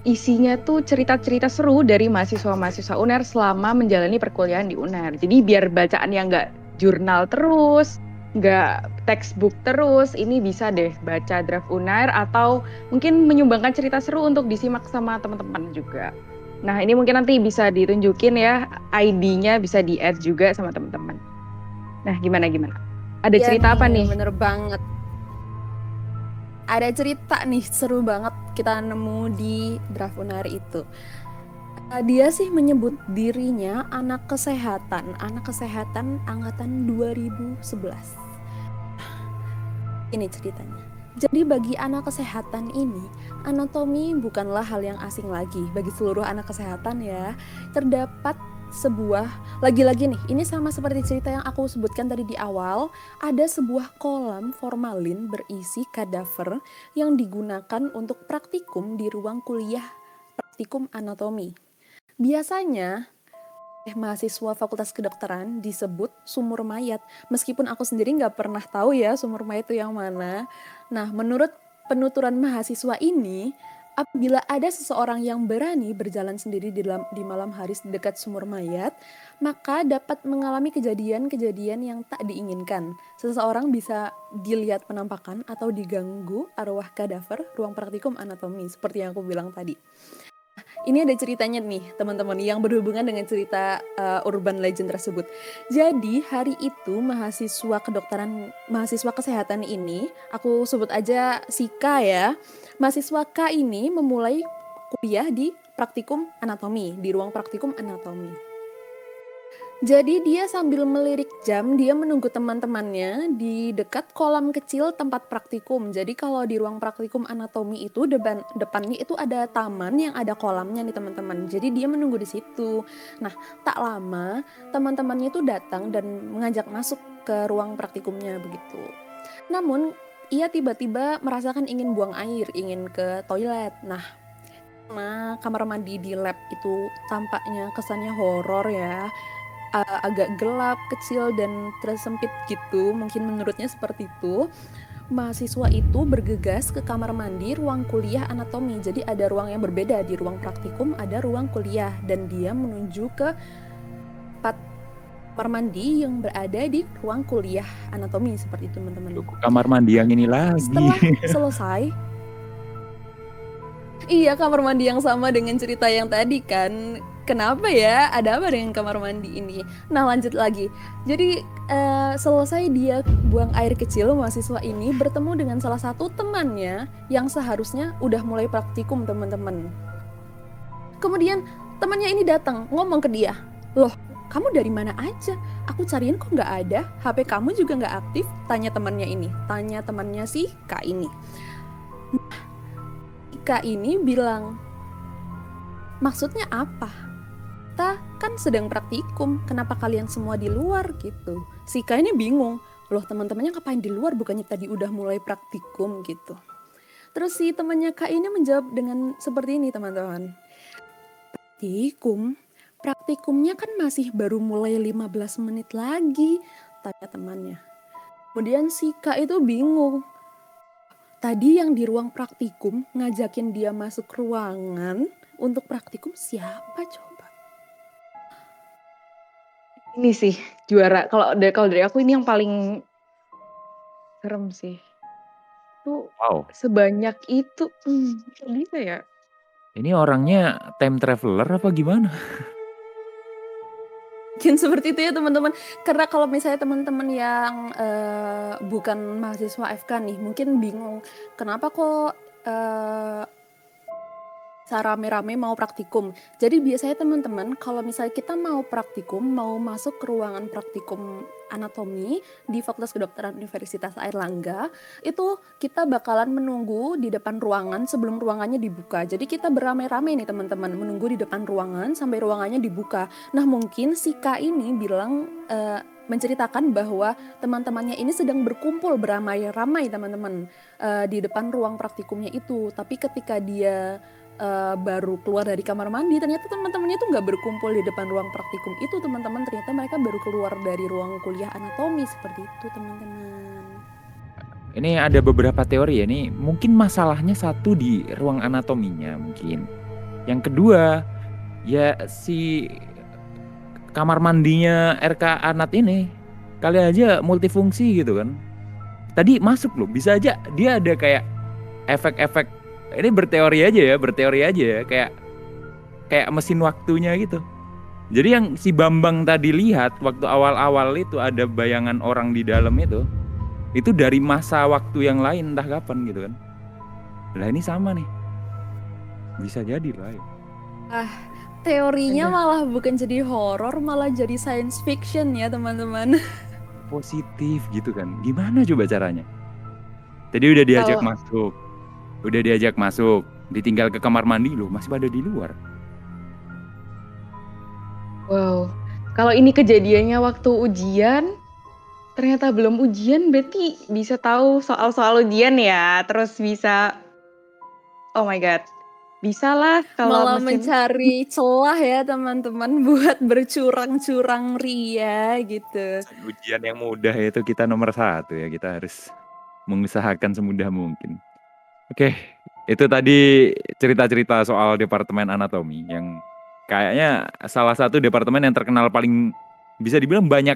Isinya tuh cerita-cerita seru dari mahasiswa-mahasiswa Unair selama menjalani perkuliahan di Unair. Jadi biar bacaan yang nggak jurnal terus, nggak textbook terus, ini bisa deh baca draft Unair atau mungkin menyumbangkan cerita seru untuk disimak sama teman-teman juga. Nah, ini mungkin nanti bisa ditunjukin ya, ID-nya bisa di-add juga sama teman-teman. Nah, gimana? Ada Iya cerita apa nih? bener banget. Ada cerita nih seru banget kita nemu di draft Unair itu. Dia sih menyebut dirinya anak kesehatan angkatan 2011. Ini ceritanya. Jadi bagi anak kesehatan ini, anatomi bukanlah hal yang asing lagi bagi seluruh anak kesehatan ya. Terdapat sebuah, lagi-lagi nih, ini sama seperti cerita yang aku sebutkan tadi di awal, ada sebuah kolam formalin berisi kadaver yang digunakan untuk praktikum di ruang kuliah praktikum anatomi. Biasanya mahasiswa Fakultas Kedokteran disebut sumur mayat, meskipun aku sendiri nggak pernah tahu ya sumur mayat itu yang mana. Nah, menurut penuturan mahasiswa ini, apabila ada seseorang yang berani berjalan sendiri di malam hari di dekat sumur mayat, maka dapat mengalami kejadian-kejadian yang tak diinginkan. Seseorang bisa dilihat penampakan atau diganggu arwah kadaver ruang praktikum anatomi, seperti yang aku bilang tadi. Ini ada ceritanya nih teman-teman yang berhubungan dengan cerita urban legend tersebut. Jadi hari itu mahasiswa kesehatan ini, aku sebut aja si K ya. Mahasiswa K ini memulai kuliah di praktikum anatomi, di ruang praktikum anatomi. Jadi dia sambil melirik jam, dia menunggu teman-temannya di dekat kolam kecil tempat praktikum. Jadi kalau di ruang praktikum anatomi itu depannya itu ada taman yang ada kolamnya nih teman-teman. Jadi dia menunggu di situ. Nah, tak lama teman-temannya itu datang dan mengajak masuk ke ruang praktikumnya begitu. Namun ia tiba-tiba merasakan ingin buang air, ingin ke toilet. Nah, kamar mandi di lab itu tampaknya kesannya horor ya. Agak gelap, kecil, dan tersempit gitu, mungkin menurutnya seperti itu. Mahasiswa itu bergegas ke kamar mandi ruang kuliah anatomi. Jadi ada ruang yang berbeda, di ruang praktikum ada ruang kuliah, dan dia menuju ke tempat kamar mandi yang berada di ruang kuliah anatomi seperti itu teman-teman. Kamar mandi yang ini lagi. Setelah selesai, iya kamar mandi yang sama dengan cerita yang tadi kan. Kenapa ya? Ada apa dengan kamar mandi ini? Nah lanjut lagi. Jadi selesai dia buang air kecil, mahasiswa ini bertemu dengan salah satu temannya yang seharusnya udah mulai praktikum teman-teman. Kemudian temannya ini datang ngomong ke dia, "Loh, kamu dari mana aja? Aku cariin kok nggak ada. HP kamu juga nggak aktif." Tanya temannya ini. Tanya temannya si Kak ini. Nah, Kak ini bilang, "Maksudnya apa? Kita kan sedang praktikum, kenapa kalian semua di luar?" gitu. Si Kak ini bingung, loh teman-temannya ngapain di luar, bukannya tadi udah mulai praktikum gitu. Terus si temannya Kak ini menjawab dengan seperti ini teman-teman. Praktikumnya kan masih baru mulai 15 menit lagi, tanya temannya. Kemudian si Kak itu bingung. Tadi yang di ruang praktikum ngajakin dia masuk ruangan untuk praktikum siapa coba? Ini sih juara. Kalau dari aku ini yang paling serem sih. Tuh Wow. sebanyak itu, bisa ya? Ini orangnya time traveler apa gimana? Mungkin seperti itu ya teman-teman. Karena kalau misalnya teman-teman yang bukan mahasiswa FK nih, mungkin bingung kenapa kok rame-rame mau praktikum. Jadi biasanya teman-teman kalau misalnya kita mau praktikum, mau masuk ke ruangan praktikum anatomi di Fakultas Kedokteran Universitas Airlangga, itu kita bakalan menunggu di depan ruangan sebelum ruangannya dibuka. Jadi kita beramai-ramai nih teman-teman, menunggu di depan ruangan sampai ruangannya dibuka. Nah mungkin si Kak ini bilang menceritakan bahwa teman-temannya ini sedang berkumpul beramai-ramai teman-teman di depan ruang praktikumnya itu. Tapi ketika dia baru keluar dari kamar mandi, ternyata teman-temannya itu nggak berkumpul di depan ruang praktikum itu teman-teman, ternyata mereka baru keluar dari ruang kuliah anatomi seperti itu teman-teman. Ini ada beberapa teori ya, ini mungkin masalahnya satu di ruang anatominya mungkin. Yang kedua ya si kamar mandinya RK Anat ini kali aja multifungsi gitu kan. Tadi masuk loh, bisa aja dia ada kayak efek-efek, ini berteori aja ya, kayak mesin waktunya gitu. Jadi yang si Bambang tadi lihat waktu awal-awal itu ada bayangan orang di dalam itu dari masa waktu yang lain entah kapan gitu kan. Lah ini sama nih, bisa jadi lah ya. Teorinya Aduh. malah bukan jadi horor, malah jadi science fiction ya teman-teman. Positif gitu kan, gimana coba caranya? Tadi udah diajak Kalau masuk, ditinggal ke kamar mandi loh, masih pada di luar. wow, kalau ini kejadiannya waktu ujian, ternyata belum ujian, berarti bisa tahu soal-soal ujian ya, terus bisa, oh my god, bisa lah kalau Malah mesin. mencari celah ya teman-teman buat bercurang-curang ria gitu. Ujian yang mudah itu kita nomor 1 ya, kita harus mengusahakan semudah mungkin. Oke, itu tadi cerita-cerita soal Departemen Anatomi yang kayaknya salah satu departemen yang terkenal paling bisa dibilang banyak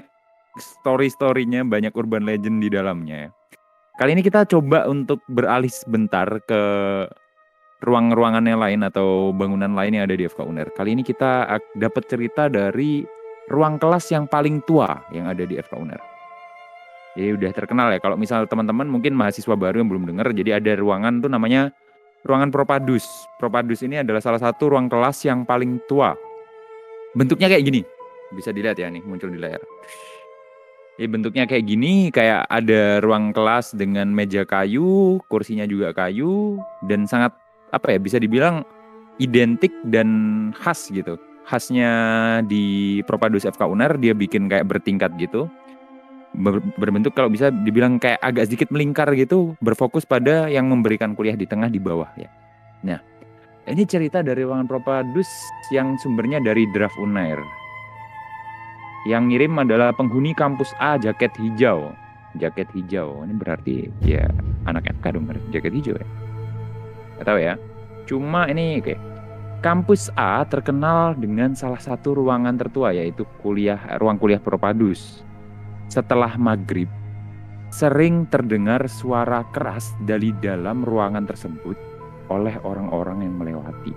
story-storynya, banyak urban legend di dalamnya. Kali ini kita coba untuk beralih sebentar ke ruang-ruangan yang lain atau bangunan lain yang ada di FK UNER. Kali ini kita dapat cerita dari ruang kelas yang paling tua yang ada di FK UNER. Jadi udah terkenal ya, kalau misal teman-teman mungkin mahasiswa baru yang belum dengar, jadi ada ruangan tuh namanya ruangan Propadus. Propadus ini adalah salah satu ruang kelas yang paling tua. Bentuknya kayak gini, bisa dilihat ya nih, muncul di layar. Jadi bentuknya kayak gini, kayak ada ruang kelas dengan meja kayu, kursinya juga kayu, dan sangat apa ya, bisa dibilang identik dan khas gitu. Khasnya di Propadus FK UNER, dia bikin kayak bertingkat gitu. Berbentuk kalau bisa dibilang kayak agak sedikit melingkar gitu, berfokus pada yang memberikan kuliah di tengah di bawah ya. Nah, ini cerita dari ruangan Propadus yang sumbernya dari draft UNER. Yang ngirim adalah penghuni kampus A jaket hijau. Jaket hijau, ini berarti ya anak FK dong, jaket hijau ya. Gak tahu ya. Cuma ini oke. Kampus A terkenal dengan salah satu ruangan tertua, yaitu ruang kuliah Propadus. Setelah maghrib, sering terdengar suara keras dari dalam ruangan tersebut oleh orang-orang yang melewati.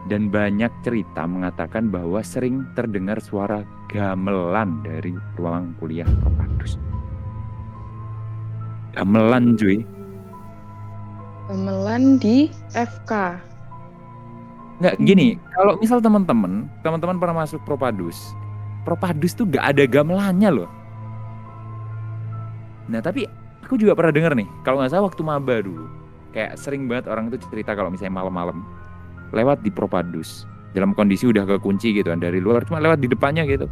Dan banyak cerita mengatakan bahwa sering terdengar suara gamelan dari ruang kuliah Propadus. Gamelan cuy. Gamelan di FK. Nggak gini, kalau misal teman-teman pernah masuk Propadus tuh gak ada gamelannya loh. Nah tapi aku juga pernah dengar nih, kalau nggak salah waktu maba dulu, kayak sering banget orang itu cerita kalau misalnya malam-malam lewat di Propadus dalam kondisi udah kekunci gitu kan dari luar, cuma lewat di depannya gitu,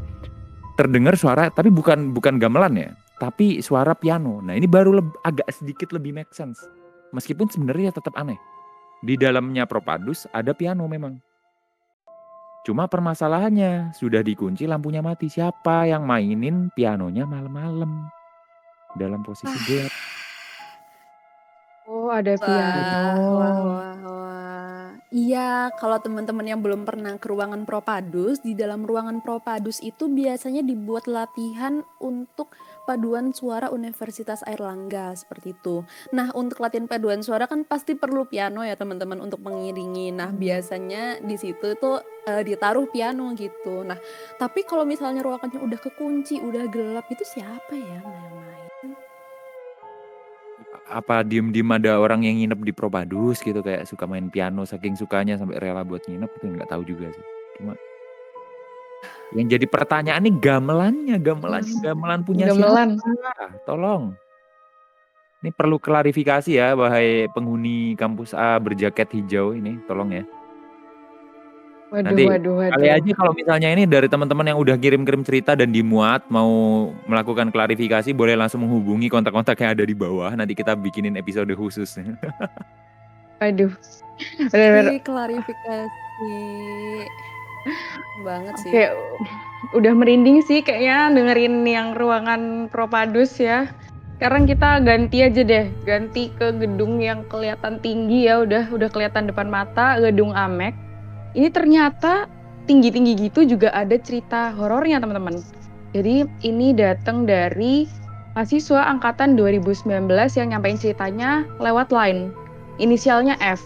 terdengar suara tapi bukan gamelan ya, tapi suara piano. Nah ini baru agak sedikit lebih make sense, meskipun sebenarnya tetap aneh. Di dalamnya Propadus ada piano memang. Cuma permasalahannya sudah dikunci, lampunya mati. Siapa yang mainin pianonya malam-malam dalam posisi gelap? Oh, ada Wah, piano. wah. Iya, kalau teman-teman yang belum pernah ke ruangan Propadus, di dalam ruangan Propadus itu biasanya dibuat latihan untuk paduan suara Universitas Airlangga seperti itu. Nah, untuk latihan paduan suara kan pasti perlu piano ya teman-teman untuk mengiringi. Nah, biasanya di situ tuh ditaruh piano gitu. Nah, tapi kalau misalnya ruangannya udah kekunci, udah gelap, itu siapa ya main-main? Apa diem-diem ada orang yang nginep di Propadus gitu, kayak suka main piano saking sukanya sampai rela buat nginep, itu nggak tahu juga sih. Cuma yang jadi pertanyaan nih gamelan punya Gamelan. siapa? Tolong. Ini perlu klarifikasi ya, wahai penghuni kampus A berjaket hijau ini, tolong ya. Nanti kali Waduh. aja kalau misalnya ini dari teman-teman yang udah kirim-kirim cerita dan dimuat mau melakukan klarifikasi, boleh langsung menghubungi kontak-kontak yang ada di bawah. Nanti kita bikinin episode khusus. Waduh. Bener-bener. Klarifikasi banget sih. Kayak udah merinding sih kayaknya dengerin yang ruangan Propadus ya. Sekarang kita ganti aja deh, ganti ke gedung yang kelihatan tinggi ya, udah kelihatan depan mata, gedung Amek. Ini ternyata tinggi-tinggi gitu juga ada cerita horornya teman-teman. Jadi ini datang dari mahasiswa angkatan 2019 yang nyampein ceritanya lewat line. Inisialnya F.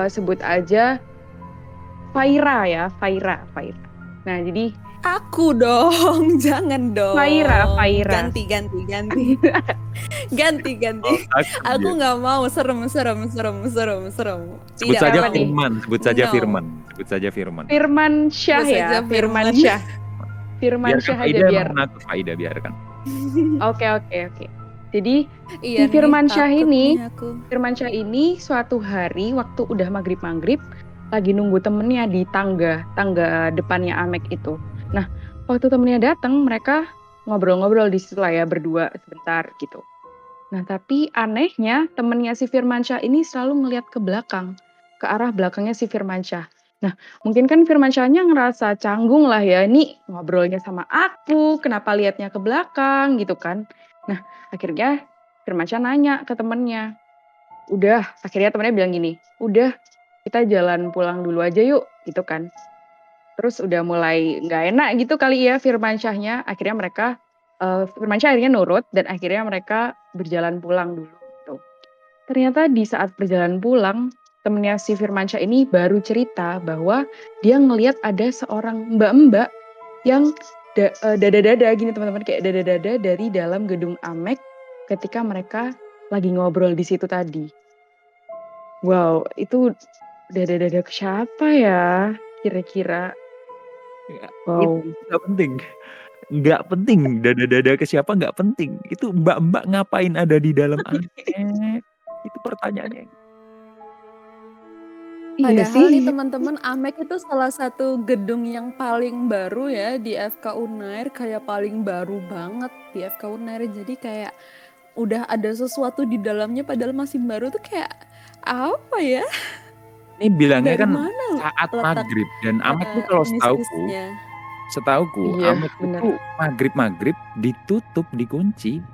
Sebut aja Faira ya, Faira. Nah, jadi Aku dong, jangan Faira. dong. Ganti. Oh, takut Aku dia. nggak mau, serem. Sebut Tidak saja Apa nih? Firman, sebut saja No. Firman, sebut saja Firman. Firman Syah Sebut ya, saja Firman Firman. Syah. Firman Biarkan Syah aja Faida biar. emang menakut Faida, biarkan. Oke. Jadi Iya si nih, Firman Syah takut ini, nih aku. Firman Syah ini suatu hari waktu udah maghrib lagi nunggu temennya di tangga depannya Amek itu. Nah, waktu temennya datang, mereka ngobrol-ngobrol di situ lah ya berdua sebentar gitu. Nah, tapi anehnya temennya si Firman Syah ini selalu ngelihat ke belakang, ke arah belakangnya si Firman Syah. Nah, mungkin kan Firman Syahnya ngerasa canggung lah ya, ini ngobrolnya sama aku, kenapa lihatnya ke belakang gitu kan. Nah, akhirnya Firman Syah nanya ke temennya. Akhirnya temennya bilang gini, udah kita jalan pulang dulu aja yuk gitu kan. Terus udah mulai nggak enak gitu kali ya Firman Syahnya. Akhirnya Firman Syah akhirnya nurut dan akhirnya mereka berjalan pulang dulu gitu. Ternyata di saat perjalanan pulang, temennya si Firman Syah ini baru cerita bahwa dia ngelihat ada seorang mbak-mbak yang dada-dada gini teman-teman, kayak dada-dada dari dalam gedung Amek ketika mereka lagi ngobrol di situ tadi. Wow, itu dada-dada ke siapa ya kira-kira? Wow. Itu nggak penting. Nggak penting, dada-dada ke siapa nggak penting. Itu mbak-mbak ngapain ada di dalam Amek? Itu pertanyaannya. Iya Padahal nih sih. teman-teman, Amek itu salah satu gedung yang paling baru ya di FK Unair, kayak paling baru banget di FK Unair. Jadi kayak udah ada sesuatu di dalamnya padahal masih baru tuh kayak apa ya? Ini bilangnya Dari kan mana saat letak maghrib dan Amek tuh kalau mistisnya? setauku Iya, Amek bener. itu maghrib ditutup, dikunci.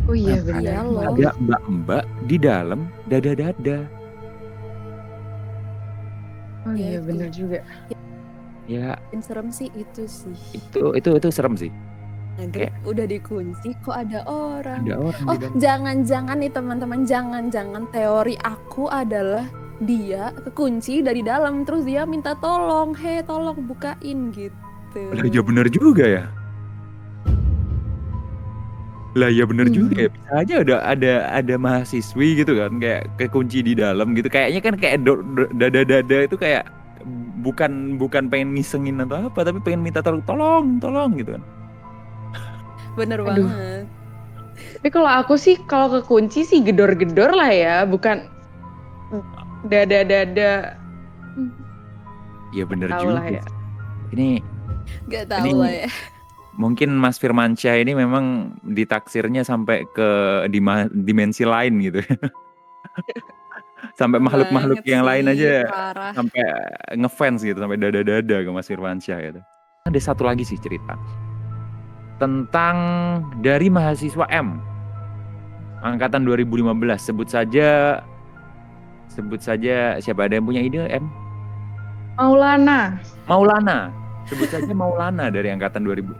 Oh iya Makanya Iya bener. loh. ada mbak-mbak di dalam dada-dada. Oh Ya iya itu. bener juga. Ya, Yang serem sih itu sih. itu serem sih. Maghrib Kayak udah dikunci kok ada orang. ada orang Oh, di dalam. jangan-jangan nih teman-teman, jangan-jangan teori aku adalah dia kekunci dari dalam terus dia minta tolong, "Hei, tolong bukain," gitu. Lah ya bener juga ya. Lah ya bener juga ya. Bisa aja ada mahasiswi gitu kan kayak kekunci di dalam gitu. Kayaknya kan kayak dada-dada itu kayak bukan pengen ngisengin atau apa, tapi pengen minta tolong gitu kan. Bener Aduh. banget. Tapi kalau aku sih kalau kekunci sih gedor-gedor lah ya, bukan dada-dada. Ya bener Tahu juga lah ya. sih. Ini Gak tahu lah ya. mungkin Mas Firmansyah ini memang ditaksirnya sampai ke dimensi lain gitu. Sampai makhluk-makhluk Banget yang lain sih, aja parah. sampai ngefans gitu, sampai dada-dada ke Mas Firmansyah gitu. Ada satu lagi sih cerita tentang dari mahasiswa M angkatan 2015. Sebut saja siapa, ada yang punya ide? M? Maulana. Sebut saja Maulana dari angkatan 2000.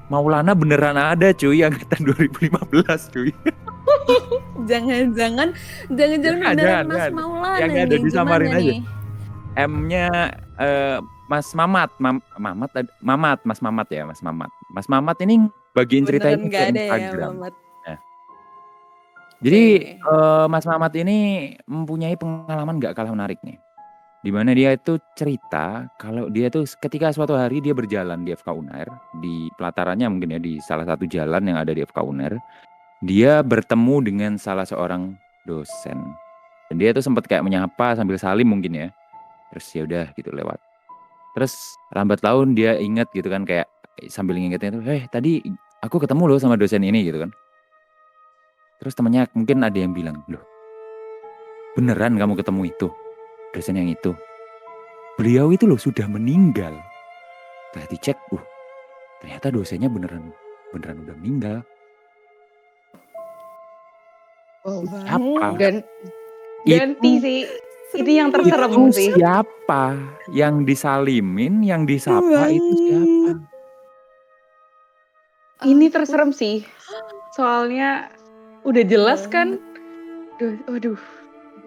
Maulana beneran ada cuy angkatan 2015 cuy. Jangan-jangan beneran Mas Jangan. Maulana Yang ada nih, disamarin gimana aja. nih? M-nya Mas Mamat, Mas Mamat ya, Mas Mamat. Mas Mamat ini bagiin cerita Beneran ini ke gak ada ya, Instagram. Mamat? Nah, jadi Oke. Mas Mamat ini mempunyai pengalaman nggak kalah menarik nih. Dimana dia itu cerita kalau dia tuh ketika suatu hari dia berjalan di FK Unair, di pelatarannya mungkin ya, di salah satu jalan yang ada di FK Unair, dia bertemu dengan salah seorang dosen. Dan dia tuh sempat kayak menyapa sambil salim mungkin ya. Terus ya udah gitu lewat. Terus lambat laun dia ingat gitu kan, kayak sambil ngingetnya tuh, tadi aku ketemu loh sama dosen ini gitu kan. Terus temannya mungkin ada yang bilang, loh beneran kamu ketemu itu, dosen yang itu? Beliau itu loh sudah meninggal. Setelah dicek, ternyata dosennya beneran udah meninggal. Oh, Siapa? ganti sih. Itu yang terserem Itu sih. Ini Ampun, terserem sih. Soalnya udah jelas kan. banget. Waduh.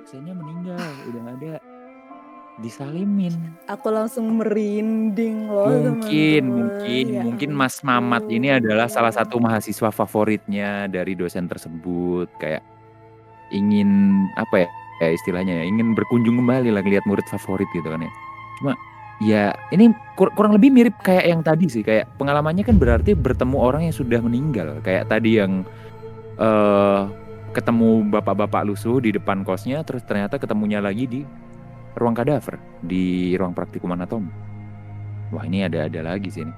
Dosennya meninggal, udah nggak ada. Disalimin. Aku langsung merinding loh Mungkin teman-teman. Ya Mas Mamat ini adalah salah ampun. satu mahasiswa favoritnya dari dosen tersebut. Kayak ingin apa ya istilahnya ya, ingin berkunjung kembali lah lihat murid favorit gitu kan ya. Cuma ya ini kurang lebih mirip kayak yang tadi sih, kayak pengalamannya kan berarti bertemu orang yang sudah meninggal. Kayak tadi yang ketemu bapak-bapak lusuh di depan kosnya, terus ternyata ketemunya lagi di ruang kadaver, di ruang praktikum anatomi. Wah ini ada lagi sih ini.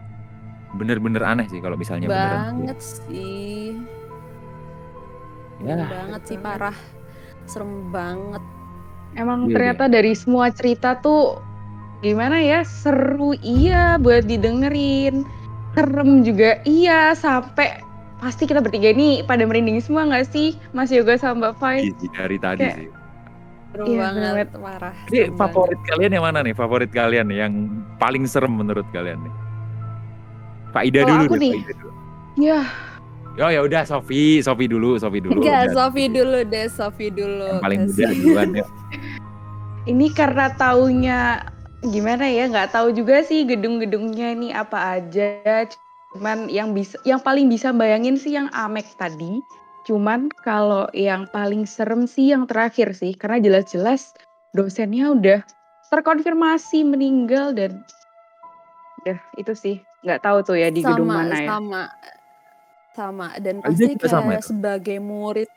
Bener-bener aneh sih kalau misalnya beneran. Banget sih. Ya. Banget sih, parah. Serem banget. Emang Iya, ternyata dari semua cerita tuh gimana ya, seru iya buat didengerin, serem juga iya, sampai pasti kita bertiga ini pada merinding semua nggak sih, Mas Yoga sama Mbak Fai? dari tadi Kayak sih. Seru iya banget, banget. parah. Jadi Serem favorit banget. kalian yang mana nih? Favorit kalian nih yang paling serem menurut kalian nih? Pak Ida Kalau dulu aku deh, nih, Pak Ida dulu. ya Oh ya udah Sofi dulu. Enggak, Udah, Sofi dulu deh, Sofi yang dulu. paling muda Kasih. duluan ya. ini karena taunya gimana ya, nggak tahu juga sih gedung-gedungnya ini apa aja. Cuman yang paling bisa bayangin sih yang Amek tadi. Cuman kalau yang paling serem sih yang terakhir sih, karena jelas-jelas dosennya udah terkonfirmasi meninggal dan udah itu sih nggak tahu tuh ya di gedung Sama, mana ya. sama. Dan Pak Ida pasti juga sama kayak itu. sebagai murid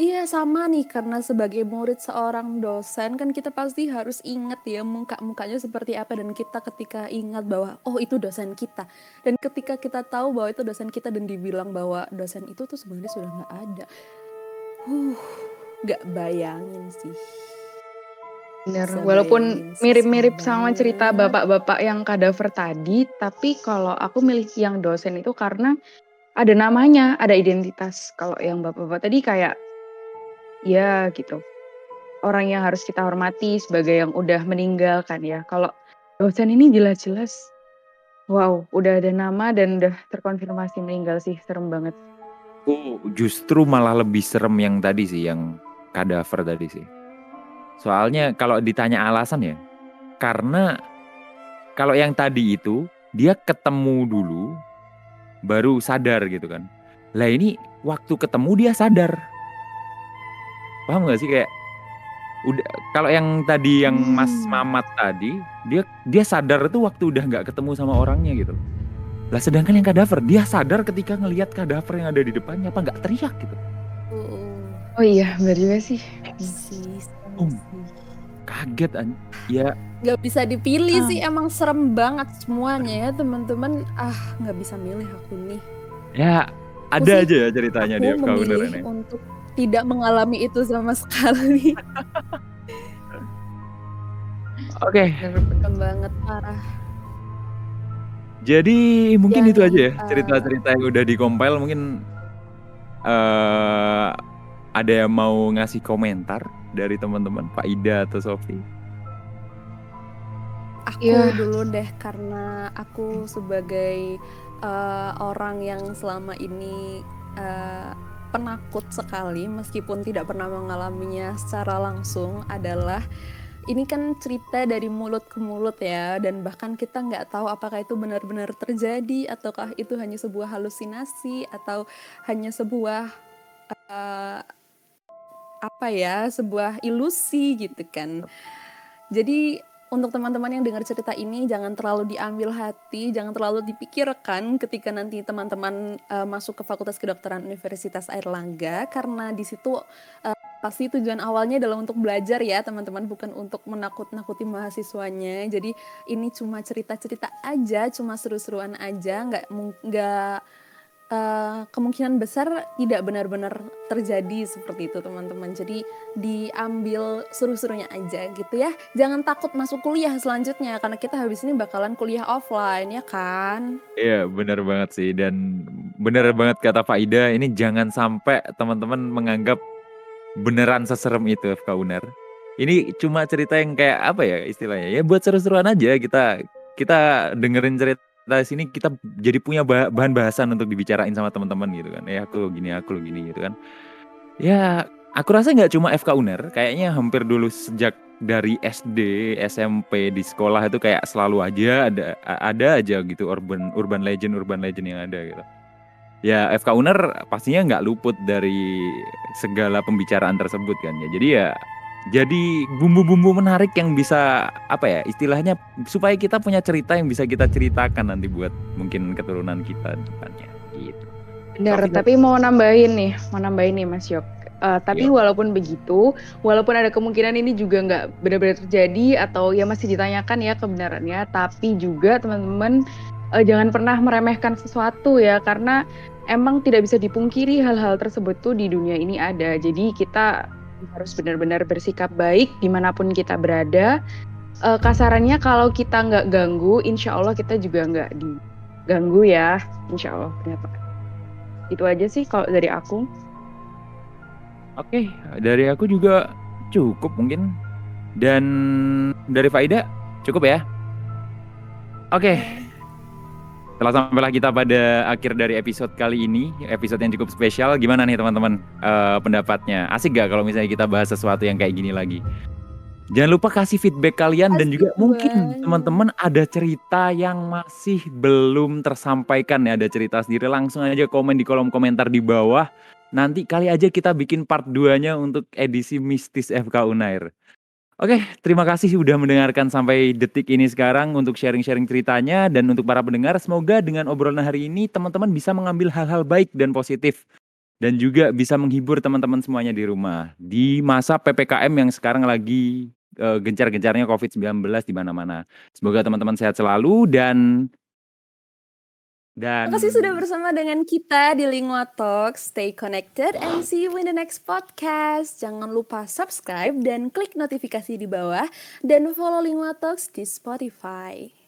iya sama nih, karena sebagai murid seorang dosen kan kita pasti harus ingat ya muka-mukanya seperti apa, dan kita ketika ingat bahwa oh itu dosen kita, dan ketika kita tahu bahwa itu dosen kita dan dibilang bahwa dosen itu tuh sebenarnya sudah nggak ada, nggak bayangin sih. Bener, Bisa walaupun bayangin sih, mirip-mirip serem sama cerita banget. bapak-bapak yang kadaver tadi, tapi kalau aku milih yang dosen itu karena ada namanya, ada identitas. Kalau yang bapak-bapak tadi kayak ya gitu, orang yang harus kita hormati sebagai yang udah meninggal kan ya. Kalau dosen ini jelas-jelas wow, udah ada nama dan udah terkonfirmasi meninggal sih, serem banget. Justru malah lebih serem yang tadi sih, yang kadaver tadi sih. Soalnya kalau ditanya alasan ya, karena kalau yang tadi itu dia ketemu dulu baru sadar gitu kan. Lah ini waktu ketemu dia sadar. Paham gak sih, kayak udah kalau yang tadi yang Mas Mamat tadi dia sadar itu waktu udah nggak ketemu sama orangnya gitu. Lah sedangkan yang kadaver dia sadar ketika ngelihat kadaver yang ada di depannya, apa nggak teriak gitu. Oh iya, benar juga sih. Kaget ya. Nggak bisa dipilih sih, emang serem banget semuanya ya teman-teman. Nggak bisa milih aku nih. Ya ada aja ya ceritanya dia. Aku memilih untuk tidak mengalami itu sama sekali. Oke. Serem banget, parah. Jadi mungkin itu aja ya cerita-cerita yang udah di-compile. Mungkin ada yang mau ngasih komentar dari teman-teman, Pak Ida atau Sofi? Aku dulu deh, karena aku sebagai orang yang selama ini penakut sekali meskipun tidak pernah mengalaminya secara langsung, adalah ini kan cerita dari mulut ke mulut ya, dan bahkan kita nggak tahu apakah itu benar-benar terjadi ataukah itu hanya sebuah halusinasi atau hanya sebuah sebuah ilusi gitu kan. Jadi untuk teman-teman yang dengar cerita ini, jangan terlalu diambil hati, jangan terlalu dipikirkan ketika nanti teman-teman masuk ke Fakultas Kedokteran Universitas Airlangga, karena di situ pasti tujuan awalnya adalah untuk belajar ya teman-teman, bukan untuk menakut-nakuti mahasiswanya. Jadi ini cuma cerita-cerita aja, cuma seru-seruan aja, nggak kemungkinan besar tidak benar-benar terjadi seperti itu teman-teman. Jadi diambil seru-serunya aja gitu ya. Jangan takut masuk kuliah selanjutnya, karena kita habis ini bakalan kuliah offline ya kan. Iya benar banget sih, dan benar banget kata Pak Ida, ini jangan sampai teman-teman menganggap beneran seserem itu FK UNER. Ini cuma cerita yang kayak apa ya istilahnya, ya buat seru-seruan aja, kita dengerin cerita sini kita jadi punya bahan bahasan untuk dibicarain sama teman-teman gitu kan. Aku lo gini gitu kan. Ya, aku rasa nggak cuma FK Uner, kayaknya hampir dulu sejak dari SD, SMP di sekolah itu kayak selalu aja ada aja gitu urban legend yang ada gitu. Ya FK Uner pastinya nggak luput dari segala pembicaraan tersebut kan ya. Jadi bumbu-bumbu menarik yang bisa apa ya istilahnya supaya kita punya cerita yang bisa kita ceritakan nanti buat mungkin keturunan kita depannya gitu. Benar, Tapi tapi mau nambahin nih Mas Yok. Tapi Iya. walaupun begitu, walaupun ada kemungkinan ini juga nggak benar-benar terjadi atau ya masih ditanyakan ya kebenarannya, tapi juga teman-teman jangan pernah meremehkan sesuatu ya, karena emang tidak bisa dipungkiri hal-hal tersebut tuh di dunia ini ada. Jadi kita harus benar-benar bersikap baik dimanapun kita berada. Kasarannya kalau kita nggak ganggu, insya Allah kita juga nggak diganggu ya, insya Allah. Itu aja sih kalau dari aku. Oke, dari aku juga cukup mungkin. Dan dari Faida cukup ya. Oke, setelah sampailah kita pada akhir dari episode kali ini, episode yang cukup spesial. Gimana nih teman-teman pendapatnya? Asik gak kalau misalnya kita bahas sesuatu yang kayak gini lagi? Jangan lupa kasih feedback kalian dan juga Asik mungkin banget. teman-teman ada cerita yang masih belum tersampaikan ya, ada cerita sendiri, langsung aja komen di kolom komentar di bawah. Nanti kali aja kita bikin part 2-nya untuk edisi Mistis FK Unair. Oke, terima kasih sudah mendengarkan sampai detik ini sekarang untuk sharing-sharing ceritanya. Dan untuk para pendengar, semoga dengan obrolan hari ini teman-teman bisa mengambil hal-hal baik dan positif. Dan juga bisa menghibur teman-teman semuanya di rumah. Di masa PPKM yang sekarang lagi gencar-gencarnya COVID-19 di mana-mana. Semoga teman-teman sehat selalu dan Terima kasih sudah bersama dengan kita di Lingua Talks. Stay connected and see you in the next podcast. Jangan lupa subscribe dan klik notifikasi di bawah dan follow Lingua Talks di Spotify.